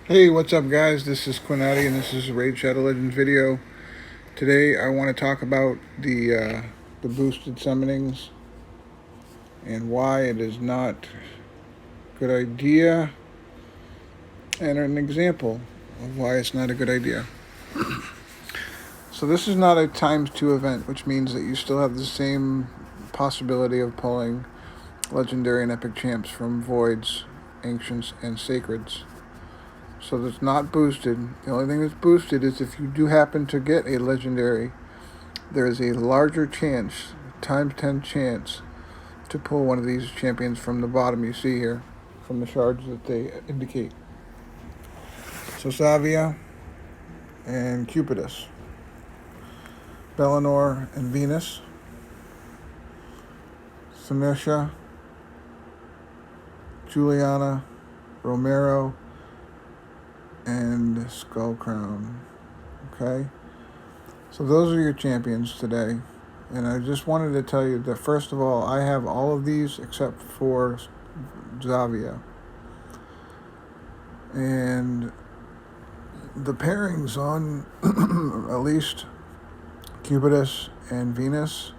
Hey, what's up, guys? This is Quinati, and this is a Raid Shadow Legends video. Today, I want to talk about the boosted summonings and why it is not a good idea, and an example of why it's not a good idea. So this is not a times 2 event, which means that you still have the same possibility of pulling legendary and epic champs from voids, ancients, and sacreds. So that's not boosted. The only thing that's boosted is if you do happen to get a legendary, there is a larger chance, times 10 chance, to pull one of these champions from the bottom you see here, from the shards that they indicate. So Savia and Cupidus, Bellinor and Venus, Sinisha, Juliana, Romero, and Skullcrown. Okay? So those are your champions today. And I just wanted to tell you that, first of all, I have all of these except for Zavia. And the pairings on at least Cupidus and Venus,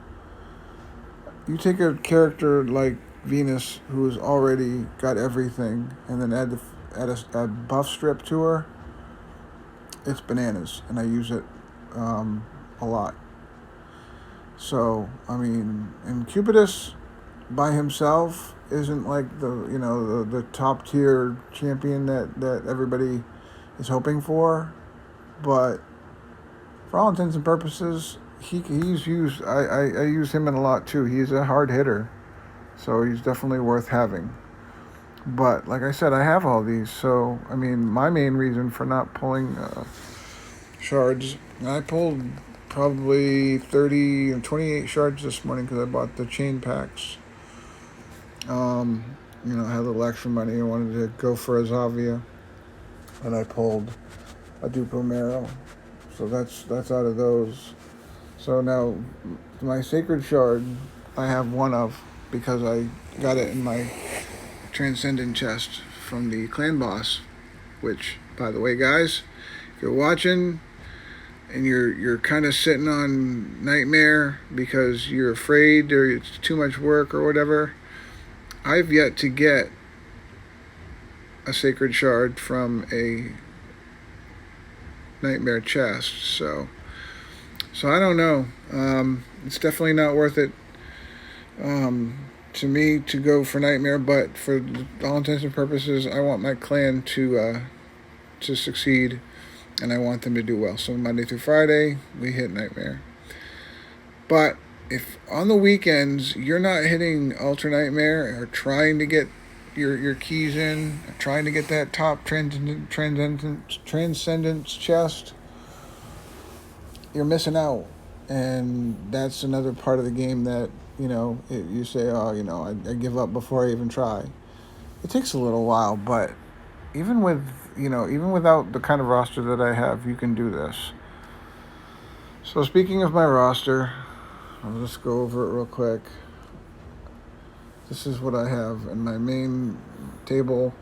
you take a character like Venus who's already got everything and then add a buff strip to her, it's bananas. And I use it a lot. So, I mean, and Cupidus by himself isn't like the top tier champion that everybody is hoping for, but for all intents and purposes, he's used. I use him in a lot too. He's a hard hitter, so he's definitely worth having. But like I said, I have all these, so I mean, my main reason for not pulling shards, I pulled probably 30 and 28 shards this morning because I bought the chain packs. I had a little extra money. I wanted to go for a Zavia, and I pulled a Duplo Marrow. So that's out of those. So now my Sacred Shard, I have one of because I got it in my Transcendent chest from the Clan Boss, which, by the way, guys, if you're watching and you're kind of sitting on Nightmare because you're afraid or it's too much work or whatever, I've yet to get a Sacred Shard from a Nightmare chest, so I don't know. It's definitely not worth it to me to go for Nightmare, but for all intents and purposes, I want my clan to succeed, and I want them to do well. So Monday through Friday, we hit Nightmare. But if on the weekends you're not hitting Ultra Nightmare or trying to get your keys in, trying to get that top Transcendence chest, you're missing out. And that's another part of the game that, you say, I give up before I even try. It takes a little while, but even without the kind of roster that I have, you can do this. So speaking of my roster, I'll just go over it real quick. This is what I have in my main table.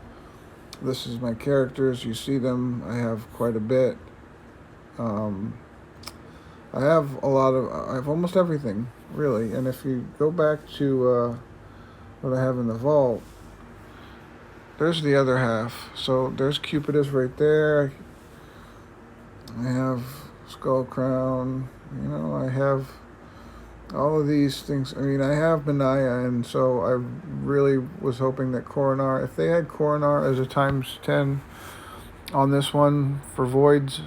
This is my characters. You see them. I have quite a bit. I have almost everything, really. And if you go back to what I have in the vault, there's the other half. So there's Cupidus right there. I have Skull Crown. I have all of these things. I mean, I have Benaya, and so I really was hoping that Coronar, if they had Coronar as a times 10 on this one for voids,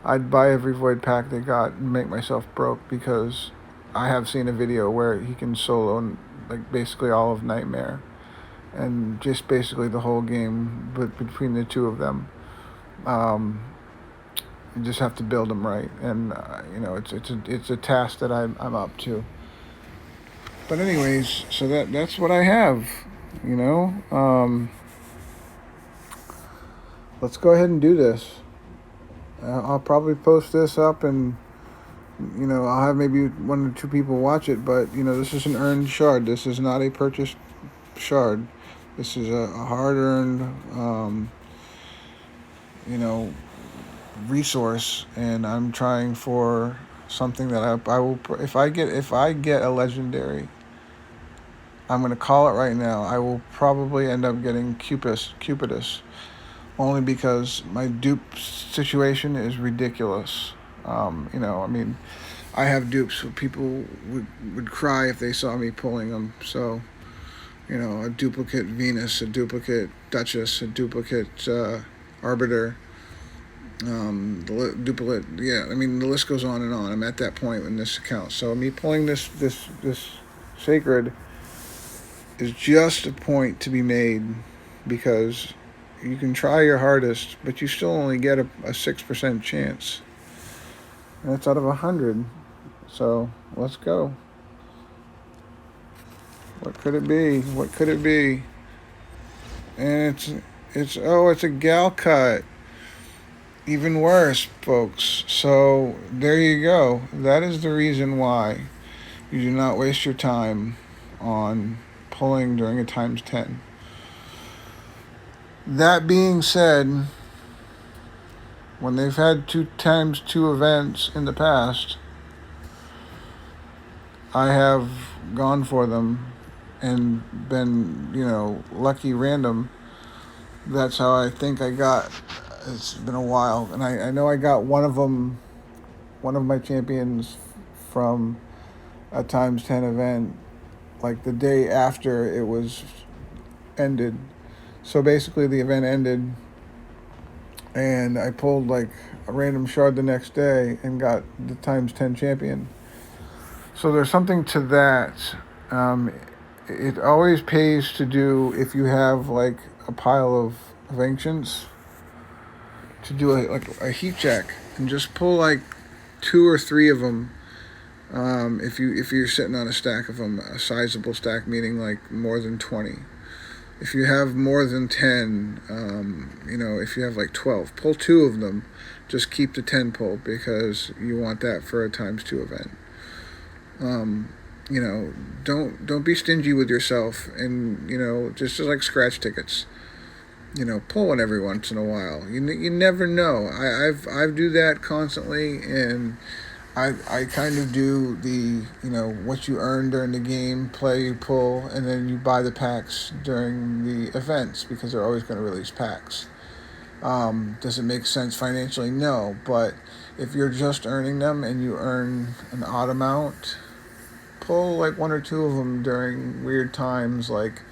I'd buy every void pack they got and make myself broke, because I have seen a video where he can solo like basically all of Nightmare and just basically the whole game, but between the two of them. You just have to build them right, and it's a task that I'm up to. But anyways, so that's what I have. Let's go ahead and do this. I'll probably post this up, and I'll have maybe one or two people watch it. But this is an earned shard. This is not a purchased shard. This is a hard-earned you know, resource, and I'm trying for something that I will if I get a legendary, I'm gonna call it right now. I will probably end up getting Cupidus, only because my dupe situation is ridiculous. I mean, I have dupes who people would cry if they saw me pulling them. So, a duplicate Venus, a duplicate Duchess, a duplicate Arbiter, duplicate. Yeah, I mean the list goes on and on. I'm at that point in this account. So me pulling this sacred is just a point to be made, because you can try your hardest, but you still only get a 6% chance. And that's out of 100. So let's go. What could it be? What could it be? And it's a gal cut. Even worse, folks. So there you go. That is the reason why you do not waste your time on pulling during a times 10. That being said, when they've had 2 events in the past, I have gone for them and been, lucky random. That's how I think I got. It's been a while, and I know I got one of them, one of my champions from a times 10 event, like the day after it was ended. So basically, the event ended, and I pulled like a random shard the next day and got the times 10 champion. So there's something to that. It always pays to do, if you have like a pile of ancients, to do a heat check and just pull like 2 or 3 of them. If you're sitting on a stack of them, a sizable stack, meaning like more than 20. If you have more than 10, if you have like 12, pull 2 of them. Just keep the 10 pull, because you want that for a times 2 event. Don't be stingy with yourself, and just like scratch tickets. Pull one every once in a while. You never know. I do that constantly, and I kind of do the what you earn during the game, play, you pull, and then you buy the packs during the events, because they're always going to release packs. Does it make sense financially? No, but if you're just earning them and you earn an odd amount, pull like 1 or 2 of them during weird times, like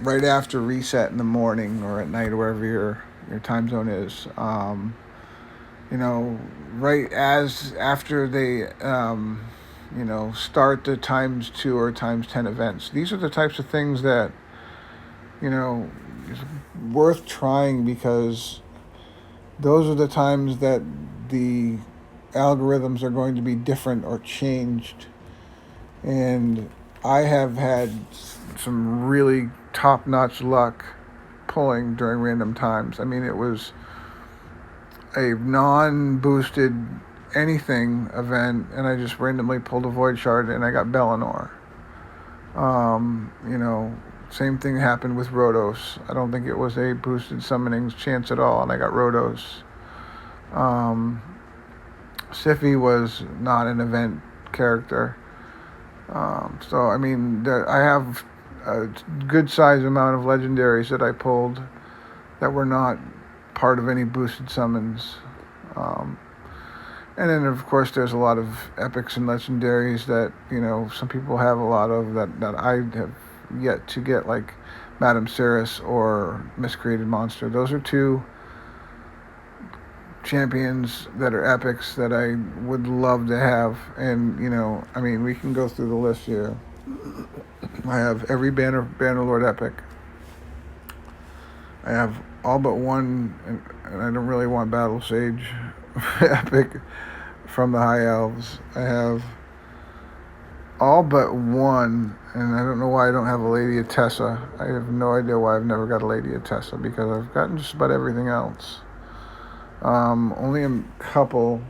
right after reset in the morning or at night, or wherever your time zone is. Right after they, start the times 2 or times 10 events. These are the types of things that, is worth trying, because those are the times that the algorithms are going to be different or changed. And I have had some really top-notch luck pulling during random times. I mean, it was a non-boosted anything event, and I just randomly pulled a Void Shard, and I got Bellinor. Same thing happened with Rhodos. I don't think it was a boosted summonings chance at all, and I got Rhodos. Sify was not an event character. I have a good size amount of legendaries that I pulled that were not part of any boosted summons. And then, of course, there's a lot of epics and legendaries that, some people have a lot of that I have yet to get, like Madame Cirrus or Miscreated Monster. Those are 2 champions that are epics that I would love to have. And, we can go through the list here. I have every Bannerlord epic. I have all but one, and I don't really want Battle Sage epic from the High Elves. I have all but one, and I don't know why I don't have a Lady of Tessa. I have no idea why I've never got a Lady of Tessa, because I've gotten just about everything else. Only a couple,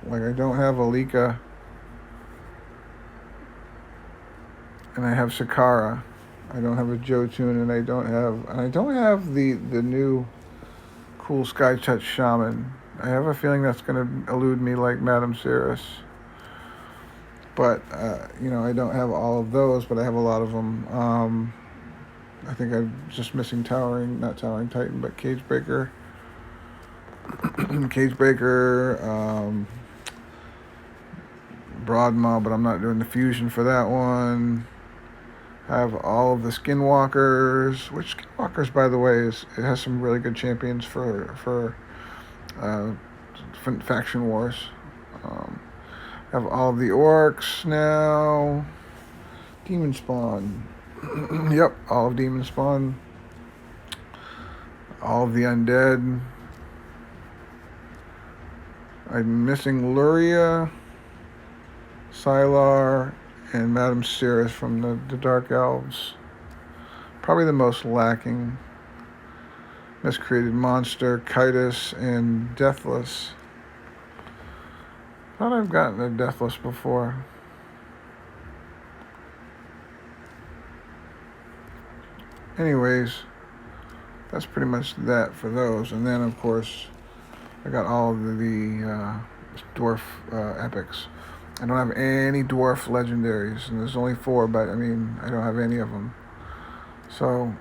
like I don't have Alika, and I have Sakara. I don't have a Jotun, and I don't have the new cool Sky Touch Shaman. I have a feeling that's going to elude me like Madame Cirrus. But, I don't have all of those, but I have a lot of them. I think I'm just missing not Towering Titan, but Cage Breaker. Cage Breaker, Broadmaw, but I'm not doing the fusion for that one. I have all of the Skinwalkers, which Skinwalkers, by the way, it has some really good champions for faction wars. I have all of the Orcs now. Demon Spawn. Yep, all of Demon Spawn. All of the Undead. I'm missing Luria, Sylar, and Madame Cirrus from the Dark Elves. Probably the most lacking. Miscreated Monster, Kitus, and Deathless. Thought I've gotten a Deathless before. Anyways, that's pretty much that for those. And then, of course, I got all of the dwarf epics. I don't have any dwarf legendaries, and there's only 4, but I don't have any of them. So,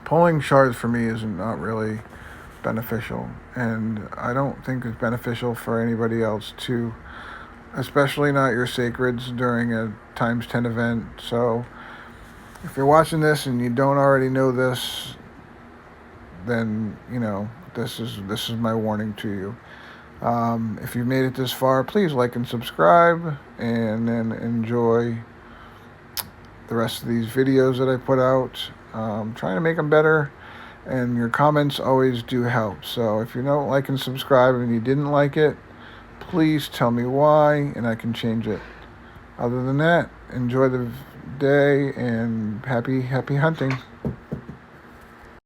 pulling shards for me is not really beneficial, and I don't think it's beneficial for anybody else too, especially not your sacreds during a ×10 event. So, if you're watching this and you don't already know this, then this is my warning to you. If you've made it this far, please like and subscribe, and then enjoy the rest of these videos that I put out. Trying to make them better, and your comments always do help. So if you don't like and subscribe and you didn't like it, please tell me why, and I can change it. Other than that, enjoy the day, and happy hunting.